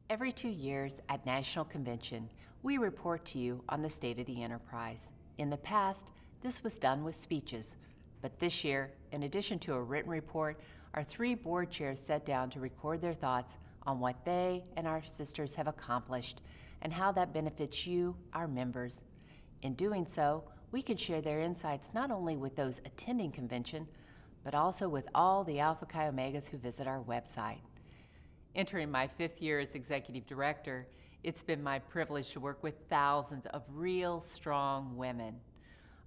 Every 2 years at National Convention, we report to you on the state of the enterprise. In the past, this was done with speeches, but this year, in addition to a written report, our 3 board chairs sat down to record their thoughts on what they and our sisters have accomplished and how that benefits you, our members. In doing so, we can share their insights not only with those attending convention, but also with all the Alpha Chi Omegas who visit our website. Entering my 5th year as Executive Director, it's been my privilege to work with thousands of real strong women.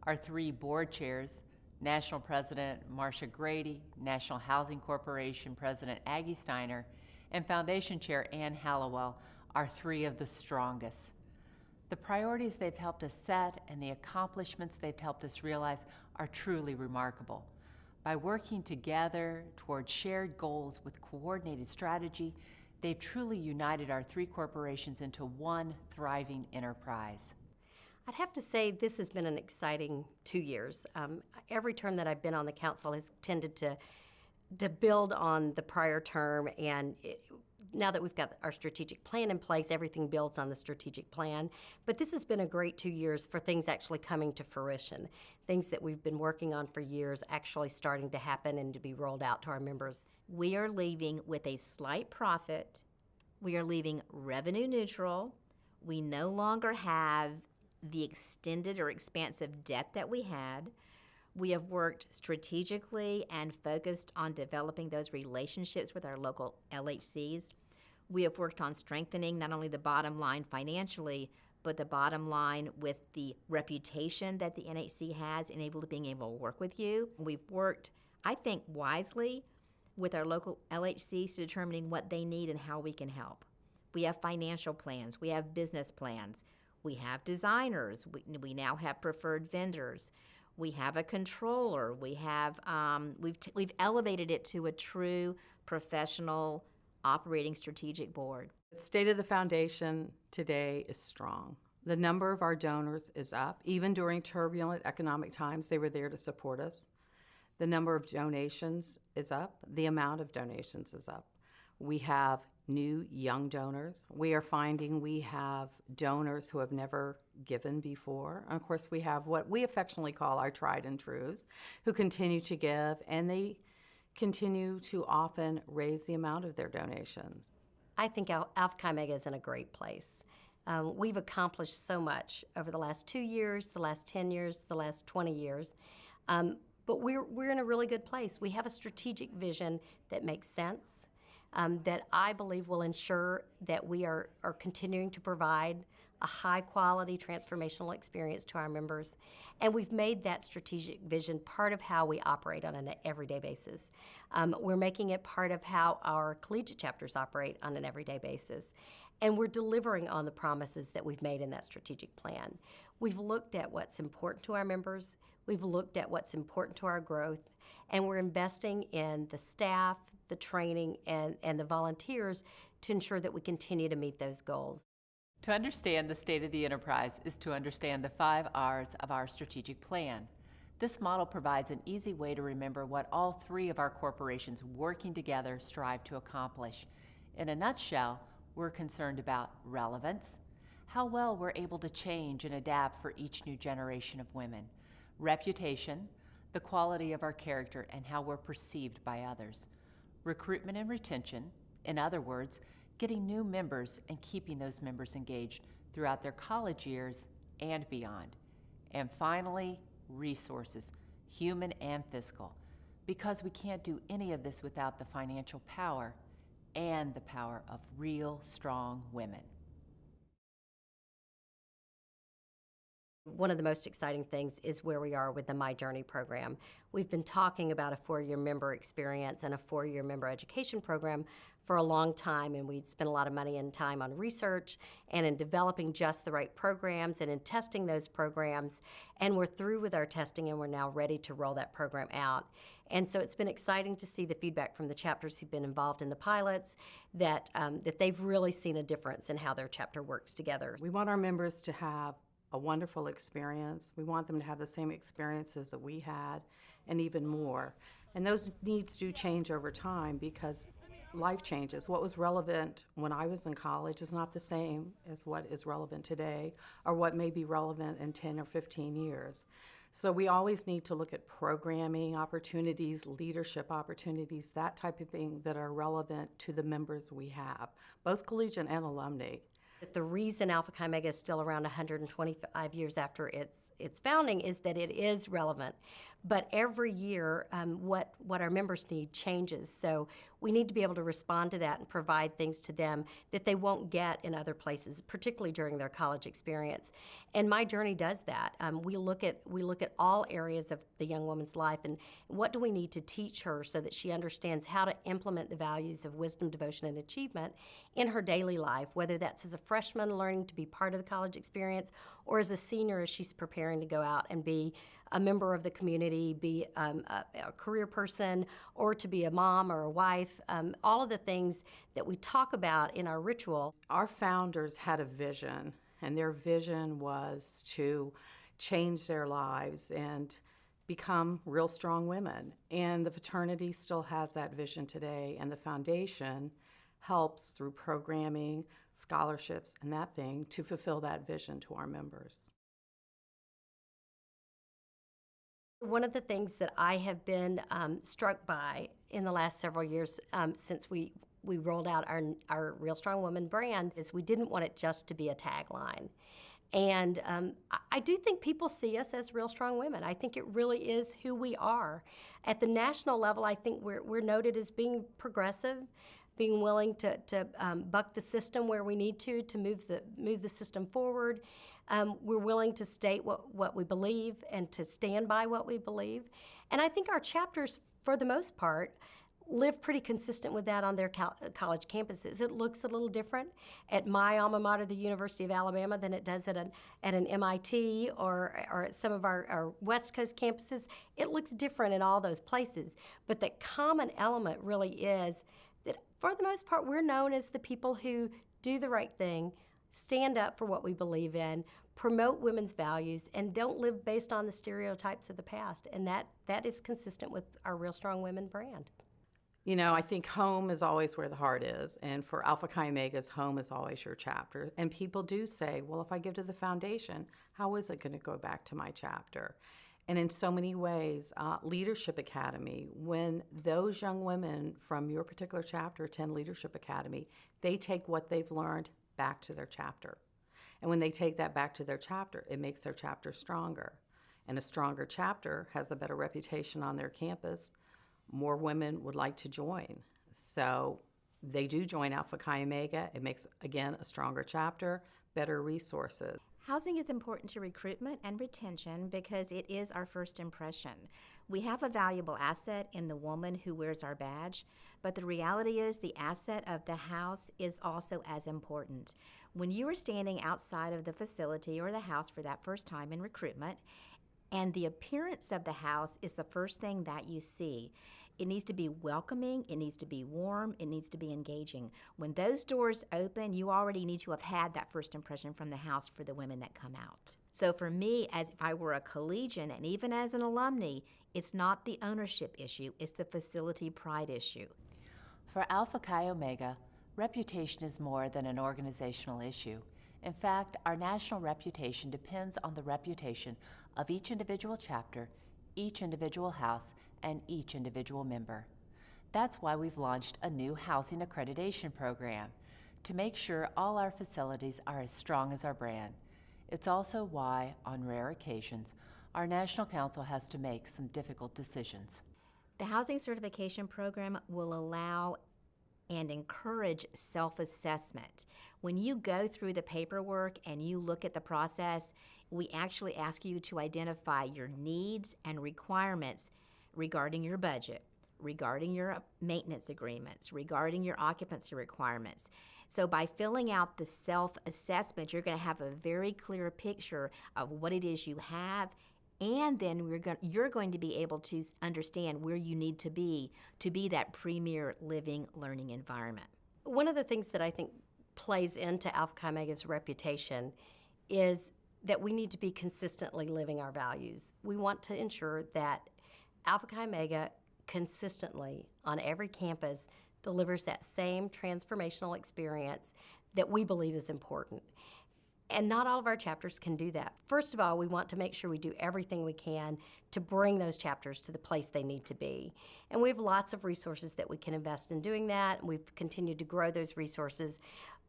Our 3 board chairs, National President Marcia Grady, National Housing Corporation President Aggie Steiner, and Foundation Chair Ann Hallowell are 3 of the strongest. The priorities they've helped us set and the accomplishments they've helped us realize are truly remarkable. By working together toward shared goals with coordinated strategy, they've truly united our 3 corporations into one thriving enterprise. I'd have to say this has been an exciting 2 years. Every term that I've been on the council has tended to build on the prior term, and now that we've got our strategic plan in place, everything builds on the strategic plan. But this has been a great 2 years for things actually coming to fruition, things that we've been working on for years actually starting to happen and to be rolled out to our members. We are leaving with a slight profit. We are leaving revenue neutral. We no longer have the extended or expansive debt that we had. We have worked strategically and focused on developing those relationships with our local LHCs. We have worked on strengthening not only the bottom line financially, but the bottom line with the reputation that the NHC has in being able to work with you. We've worked, I think, wisely with our local LHCs to determining what they need and how we can help. We have financial plans. We have business plans. We have designers. We now have preferred vendors. We have a controller. We have we've elevated it to a true professional operating strategic board. The state of the foundation today is strong. The number of our donors is up. Even during turbulent economic times, they were there to support us. The number of donations is up. The amount of donations is up. We have new young donors. We are finding we have donors who have never given before. And of course, we have what we affectionately call our tried and trues, who continue to give, and they continue to often raise the amount of their donations. I think Alpha Chi Omega is in a great place. We've accomplished so much over the last 2 years, the last 10 years, the last 20 years. But we're in a really good place. We have a strategic vision that makes sense, that I believe will ensure that we are continuing to provide a high-quality transformational experience to our members. And we've made that strategic vision part of how we operate on an everyday basis. We're making it part of how our collegiate chapters operate on an everyday basis. And we're delivering on the promises that we've made in that strategic plan. We've looked at what's important to our members. We've looked at what's important to our growth, and we're investing in the staff, the training, and the volunteers to ensure that we continue to meet those goals. To understand the state of the enterprise is to understand the 5 R's of our strategic plan. This model provides an easy way to remember what all 3 of our corporations working together strive to accomplish. In a nutshell, we're concerned about relevance, how well we're able to change and adapt for each new generation of women, reputation, the quality of our character and how we're perceived by others, recruitment and retention, in other words, getting new members and keeping those members engaged throughout their college years and beyond. And finally, resources, human and fiscal, because we can't do any of this without the financial power and the power of real, strong women. One of the most exciting things is where we are with the My Journey program. We've been talking about a 4-year member experience and a 4-year member education program for a long time, and we'd spent a lot of money and time on research and in developing just the right programs and in testing those programs. And we're through with our testing, and we're now ready to roll that program out. And so it's been exciting to see the feedback from the chapters who've been involved in the pilots that they've really seen a difference in how their chapter works together. We want our members to have a wonderful experience. We want them to have the same experiences that we had and even more. And those needs do change over time because life changes. What was relevant when I was in college is not the same as what is relevant today or what may be relevant in 10 or 15 years. So we always need to look at programming opportunities, leadership opportunities, that type of thing that are relevant to the members we have, both collegiate and alumni. The reason Alpha Chi Omega is still around 125 years after its founding is that it is relevant. But every year, what our members need changes. So we need to be able to respond to that and provide things to them that they won't get in other places, particularly during their college experience. And My Journey does that. We look at all areas of the young woman's life and what do we need to teach her so that she understands how to implement the values of wisdom, devotion, and achievement in her daily life, whether that's as a freshman learning to be part of the college experience or as a senior as she's preparing to go out and be a member of the community, be a career person, or to be a mom or a wife, all of the things that we talk about in our ritual. Our founders had a vision, and their vision was to change their lives and become real strong women. And the fraternity still has that vision today, and the foundation helps through programming, scholarships, and that thing to fulfill that vision to our members. One of the things that I have been struck by in the last several years since we rolled out our Real Strong Woman brand is we didn't want it just to be a tagline. And I do think people see us as real strong women. I think it really is who we are. At the national level, I think we're noted as being progressive, being willing to buck the system where we need to move the system forward. We're willing to state what we believe and to stand by what we believe. And I think our chapters, for the most part, live pretty consistent with that on their college campuses. It looks a little different at my alma mater, the University of Alabama, than it does at an MIT or at some of our West Coast campuses. It looks different in all those places. But the common element really is that, for the most part, we're known as the people who do the right thing, stand up for what we believe in, promote women's values, and don't live based on the stereotypes of the past. And that is consistent with our Real Strong Women brand. You know, I think home is always where the heart is, and for Alpha Chi Omega's, home is always your chapter. And people do say, well, if I give to the foundation, how is it going to go back to my chapter? And in so many ways, Leadership Academy, when those young women from your particular chapter attend Leadership Academy, they take what they've learned back to their chapter. And when they take that back to their chapter, it makes their chapter stronger. And a stronger chapter has a better reputation on their campus. More women would like to join. So they do join Alpha Chi Omega. It makes, again, a stronger chapter, better resources. Housing is important to recruitment and retention because it is our first impression. We have a valuable asset in the woman who wears our badge, but the reality is the asset of the house is also as important. When you are standing outside of the facility or the house for that first time in recruitment, and the appearance of the house is the first thing that you see, it needs to be welcoming, it needs to be warm, it needs to be engaging. When those doors open, you already need to have had that first impression from the house for the women that come out. So for me, as if I were a collegian and even as an alumni, it's not the ownership issue, it's the facility pride issue. For Alpha Chi Omega, reputation is more than an organizational issue. In fact, our national reputation depends on the reputation of each individual chapter, each individual house, and each individual member. That's why we've launched a new housing accreditation program to make sure all our facilities are as strong as our brand. It's also why, on rare occasions, our National Council has to make some difficult decisions. The housing certification program will allow and encourage self-assessment. When you go through the paperwork and you look at the process, we actually ask you to identify your needs and requirements regarding your budget, regarding your maintenance agreements, regarding your occupancy requirements. So by filling out the self-assessment, you're going to have a very clear picture of what it is you have, and then you're going to be able to understand where you need to be that premier living, learning environment. One of the things that I think plays into Alpha Chi Omega's reputation is that we need to be consistently living our values. We want to ensure that Alpha Chi Omega consistently on every campus delivers that same transformational experience that we believe is important. And not all of our chapters can do that. First of all, we want to make sure we do everything we can to bring those chapters to the place they need to be. And we have lots of resources that we can invest in doing that, and we've continued to grow those resources.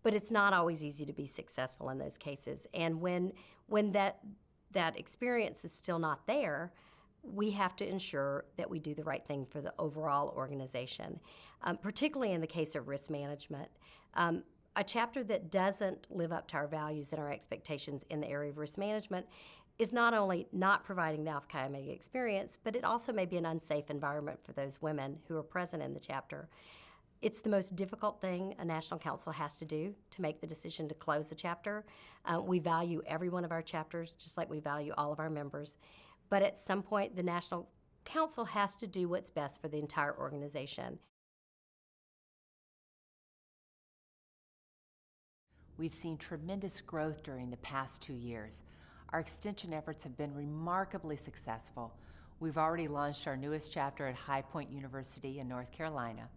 But it's not always easy to be successful in those cases. And when that experience is still not there, we have to ensure that we do the right thing for the overall organization, particularly in the case of risk management. A chapter that doesn't live up to our values and our expectations in the area of risk management is not only not providing the Alpha Chi Omega experience, but it also may be an unsafe environment for those women who are present in the chapter. It's the most difficult thing a national council has to do to make the decision to close a chapter. We value every one of our chapters just like we value all of our members. But at some point, the national council has to do what's best for the entire organization. We've seen tremendous growth during the past 2 years. Our extension efforts have been remarkably successful. We've already launched our newest chapter at High Point University in North Carolina.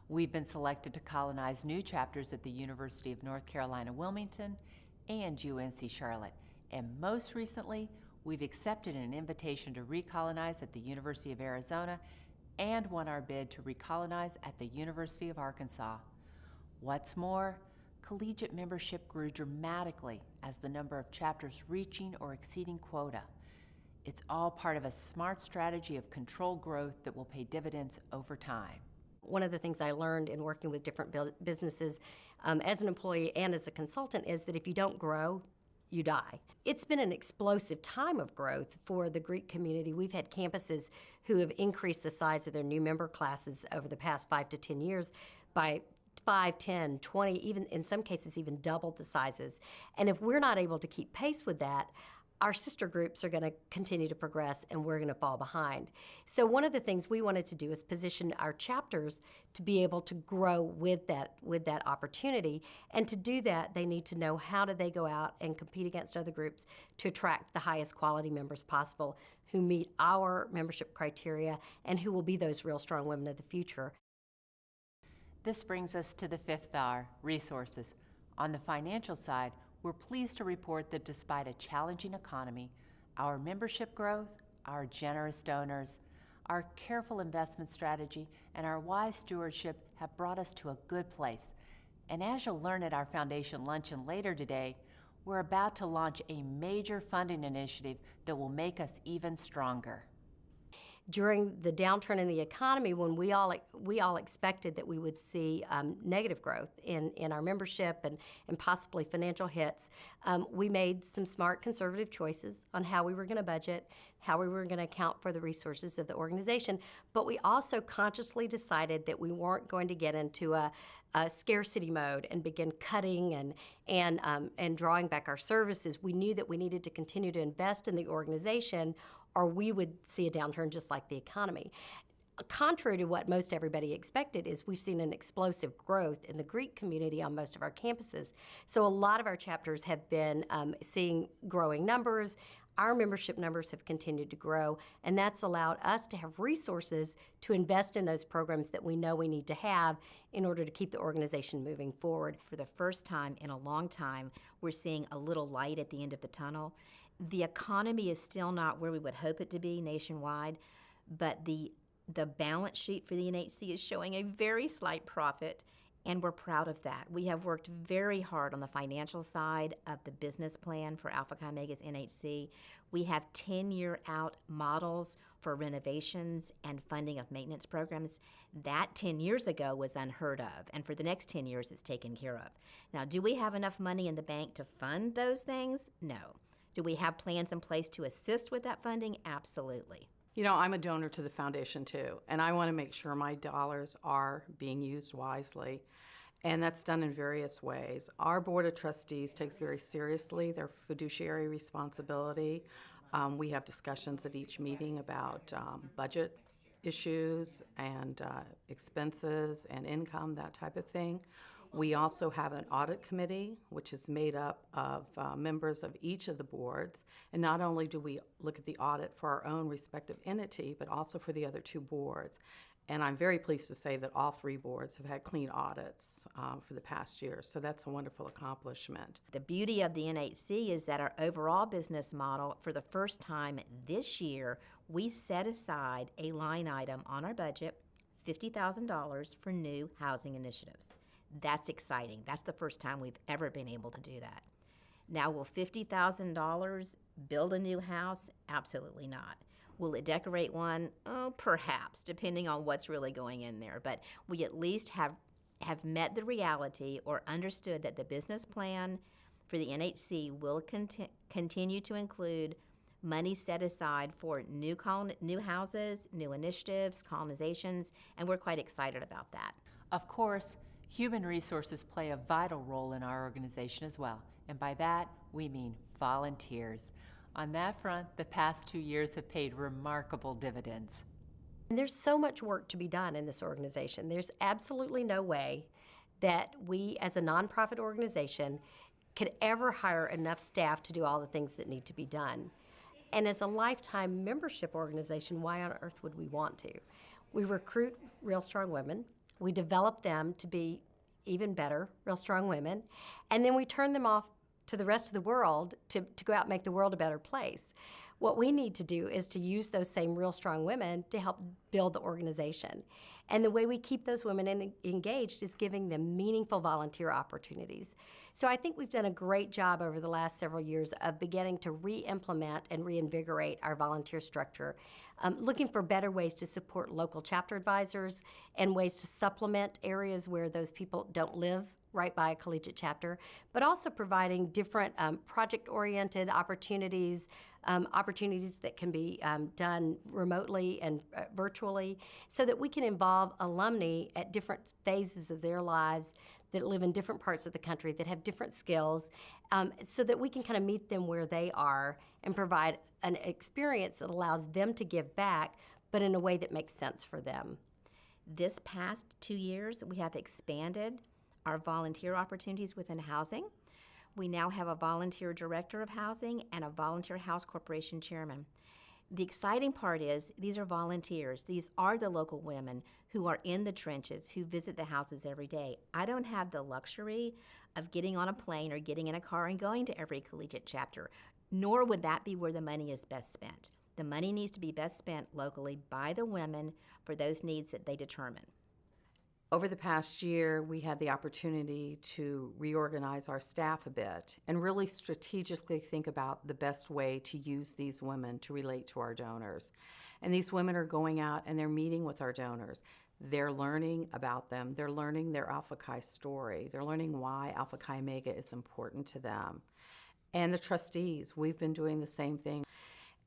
We've been selected to colonize new chapters at the University of North Carolina, Wilmington, and UNC Charlotte. And most recently, we've accepted an invitation to recolonize at the University of Arizona and won our bid to recolonize at the University of Arkansas. What's more, collegiate membership grew dramatically as the number of chapters reaching or exceeding quota. It's all part of a smart strategy of controlled growth that will pay dividends over time. One of the things I learned in working with different businesses as an employee and as a consultant is that if you don't grow, you die. It's been an explosive time of growth for the Greek community. We've had campuses who have increased the size of their new member classes over the past 5 to 10 years by 5, 10, 20, even in some cases even doubled the sizes. And if we're not able to keep pace with that, our sister groups are going to continue to progress and we're going to fall behind. So one of the things we wanted to do is position our chapters to be able to grow with that opportunity. And to do that, they need to know how do they go out and compete against other groups to attract the highest quality members possible who meet our membership criteria and who will be those real strong women of the future. This brings us to the fifth R, resources. On the financial side, we're pleased to report that despite a challenging economy, our membership growth, our generous donors, our careful investment strategy, and our wise stewardship have brought us to a good place. And as you'll learn at our foundation luncheon later today, we're about to launch a major funding initiative that will make us even stronger. During the downturn in the economy, when we all expected that we would see negative growth in our membership and possibly financial hits, we made some smart conservative choices on how we were going to budget, how we were going to account for the resources of the organization, but we also consciously decided that we weren't going to get into a scarcity mode and begin cutting and drawing back our services. We knew that we needed to continue to invest in the organization or we would see a downturn just like the economy. Contrary to what most everybody expected is we've seen an explosive growth in the Greek community on most of our campuses. So a lot of our chapters have been seeing growing numbers. Our membership numbers have continued to grow, and that's allowed us to have resources to invest in those programs that we know we need to have in order to keep the organization moving forward. For the first time in a long time, we're seeing a little light at the end of the tunnel. The economy is still not where we would hope it to be nationwide, but the balance sheet for the NHC is showing a very slight profit, and we're proud of that. We have worked very hard on the financial side of the business plan for Alpha Chi Omega's NHC. We have 10-year out models for renovations and funding of maintenance programs. That 10 years ago was unheard of, and for the next 10 years it's taken care of. Now, do we have enough money in the bank to fund those things? No. Do we have plans in place to assist with that funding? Absolutely. You know, I'm a donor to the foundation too, and I want to make sure my dollars are being used wisely, and that's done in various ways. Our Board of Trustees takes very seriously their fiduciary responsibility. We have discussions at each meeting about budget issues and expenses and income, that type of thing. We also have an audit committee, which is made up of members of each of the boards. And not only do we look at the audit for our own respective entity, but also for the other two boards. And I'm very pleased to say that all 3 boards have had clean audits for the past year. So that's a wonderful accomplishment. The beauty of the NHC is that our overall business model, for the first time this year, we set aside a line item on our budget, $50,000 for new housing initiatives. That's exciting. That's the first time we've ever been able to do that. Now, will $50,000 build a new house? Absolutely not. Will it decorate one? Oh, perhaps, depending on what's really going in there. But we at least have met the reality or understood that the business plan for the NHC will continue to include money set aside for new houses, new initiatives, colonizations, and we're quite excited about that. Of course, human resources play a vital role in our organization as well, and by that we mean volunteers. On that front, the past 2 years have paid remarkable dividends. And there's so much work to be done in this organization. There's absolutely no way that we as a nonprofit organization could ever hire enough staff to do all the things that need to be done. And as a lifetime membership organization, why on earth would we want to? We recruit real strong women. We develop them to be even better, real strong women. And then we turn them off to the rest of the world to go out and make the world a better place. What we need to do is to use those same real strong women to help build the organization. And the way we keep those women engaged is giving them meaningful volunteer opportunities. So I think we've done a great job over the last several years of beginning to re-implement and reinvigorate our volunteer structure, looking for better ways to support local chapter advisors and ways to supplement areas where those people don't live right by a collegiate chapter, but also providing different project-oriented opportunities, opportunities that can be done remotely and virtually, so that we can involve alumni at different phases of their lives that live in different parts of the country that have different skills, so that we can kind of meet them where they are and provide an experience that allows them to give back, but in a way that makes sense for them. This past 2 years, we have expanded our volunteer opportunities within housing. We now have a volunteer director of housing and a volunteer house corporation chairman. The exciting part is these are volunteers. These are the local women who are in the trenches, who visit the houses every day. I don't have the luxury of getting on a plane or getting in a car and going to every collegiate chapter, nor would that be where the money is best spent. The money needs to be best spent locally by the women for those needs that they determine. Over the past year, we had the opportunity to reorganize our staff a bit and really strategically think about the best way to use these women to relate to our donors. And these women are going out and they're meeting with our donors. They're learning about them. They're learning their Alpha Chi story. They're learning why Alpha Chi Omega is important to them. And the trustees, we've been doing the same thing.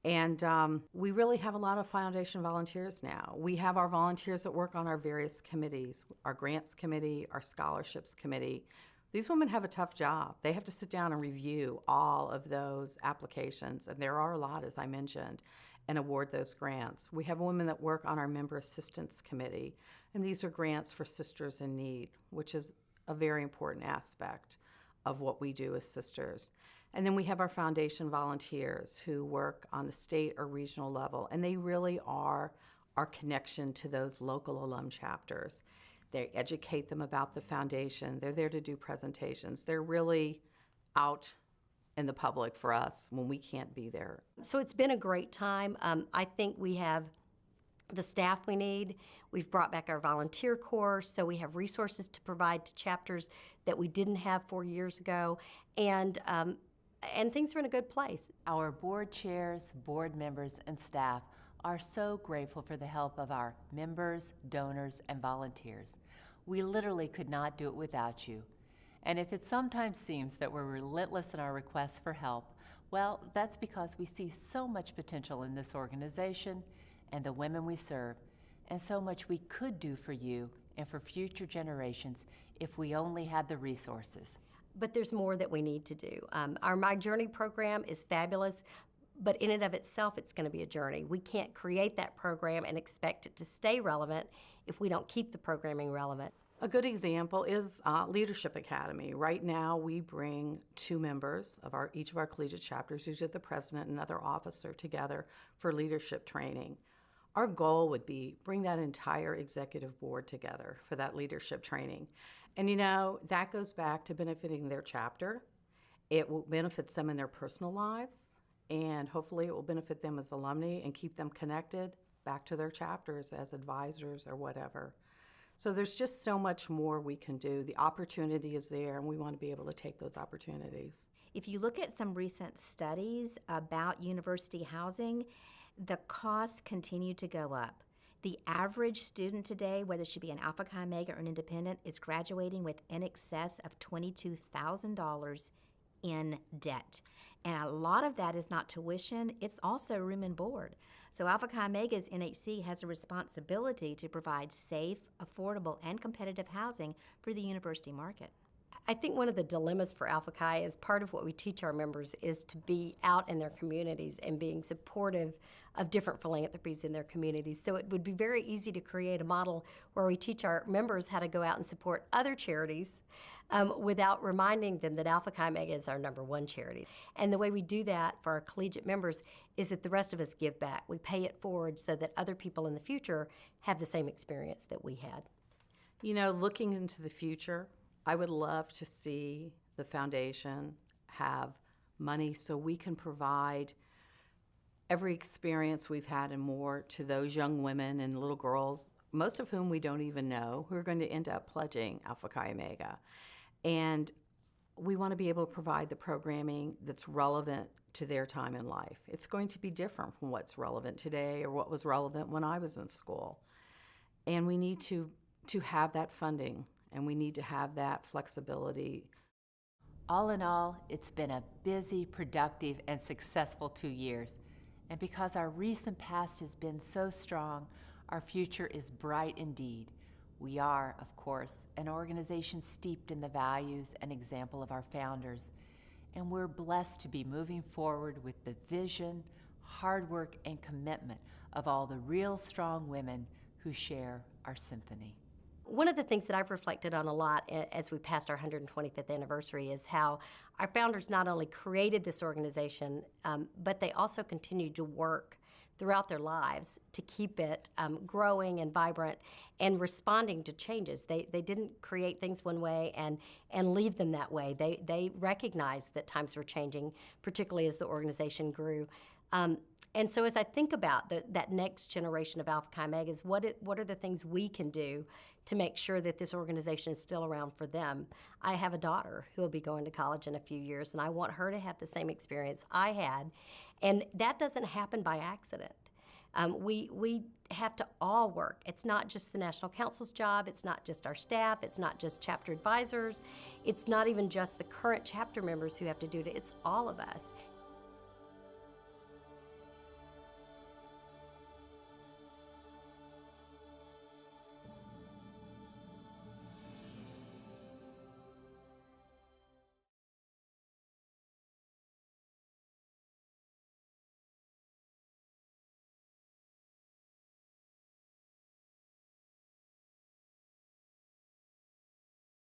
And we really have a lot of foundation volunteers now. We have our volunteers that work on our various committees, our grants committee, our scholarships committee. These women have a tough job. They have to sit down and review all of those applications, and there are a lot, as I mentioned, and award those grants. We have women that work on our member assistance committee, and these are grants for sisters in need, which is a very important aspect of what we do as sisters. And then we have our foundation volunteers who work on the state or regional level, and they really are our connection to those local alum chapters. They educate them about the foundation. They're there to do presentations. They're really out in the public for us when we can't be there. So it's been a great time. I think we have the staff we need. We've brought back our volunteer corps, so we have resources to provide to chapters that we didn't have 4 years ago, and things are in a good place. Our board chairs, board members, and staff are so grateful for the help of our members, donors, and volunteers. We literally could not do it without you. And if it sometimes seems that we're relentless in our requests for help, well, that's because we see so much potential in this organization and the women we serve, and so much we could do for you and for future generations if we only had the resources. But there's more that we need to do. Our My Journey program is fabulous, but in and of itself, it's going to be a journey. We can't create that program and expect it to stay relevant if we don't keep the programming relevant. A good example is Leadership Academy. Right now, we bring 2 members of each of our collegiate chapters, usually the president and another officer, together for leadership training. Our goal would be bring that entire executive board together for that leadership training. And that goes back to benefiting their chapter. It will benefit them in their personal lives, and hopefully it will benefit them as alumni and keep them connected back to their chapters as advisors or whatever. So there's just so much more we can do. The opportunity is there, and we want to be able to take those opportunities. If you look at some recent studies about university housing, the costs continue to go up. The average student today, whether she be an Alpha Chi Omega or an independent, is graduating with in excess of $22,000 in debt. And a lot of that is not tuition, it's also room and board. So Alpha Chi Omega's NHC has a responsibility to provide safe, affordable, and competitive housing for the university market. I think one of the dilemmas for Alpha Chi is part of what we teach our members is to be out in their communities and being supportive of different philanthropies in their communities. So it would be very easy to create a model where we teach our members how to go out and support other charities without reminding them that Alpha Chi Omega is our #1 charity. And the way we do that for our collegiate members is that the rest of us give back. We pay it forward so that other people in the future have the same experience that we had. Looking into the future, I would love to see the foundation have money so we can provide every experience we've had and more to those young women and little girls, most of whom we don't even know, who are going to end up pledging Alpha Chi Omega. And we want to be able to provide the programming that's relevant to their time in life. It's going to be different from what's relevant today or what was relevant when I was in school. And we need to have that funding, and we need to have that flexibility. All in all, it's been a busy, productive, and successful 2 years. And because our recent past has been so strong, our future is bright indeed. We are, of course, an organization steeped in the values and example of our founders, and we're blessed to be moving forward with the vision, hard work, and commitment of all the real strong women who share our symphony. One of the things that I've reflected on a lot as we passed our 125th anniversary is how our founders not only created this organization, but they also continued to work throughout their lives to keep it growing and vibrant and responding to changes. They didn't create things one way and leave them that way. They recognized that times were changing, particularly as the organization grew. And so as I think about that next generation of Alpha Chi Omegas, what are the things we can do to make sure that this organization is still around for them? I have a daughter who will be going to college in a few years, and I want her to have the same experience I had. And that doesn't happen by accident. We have to all work. It's not just the National Council's job. It's not just our staff. It's not just chapter advisors. It's not even just the current chapter members who have to do it. It's all of us.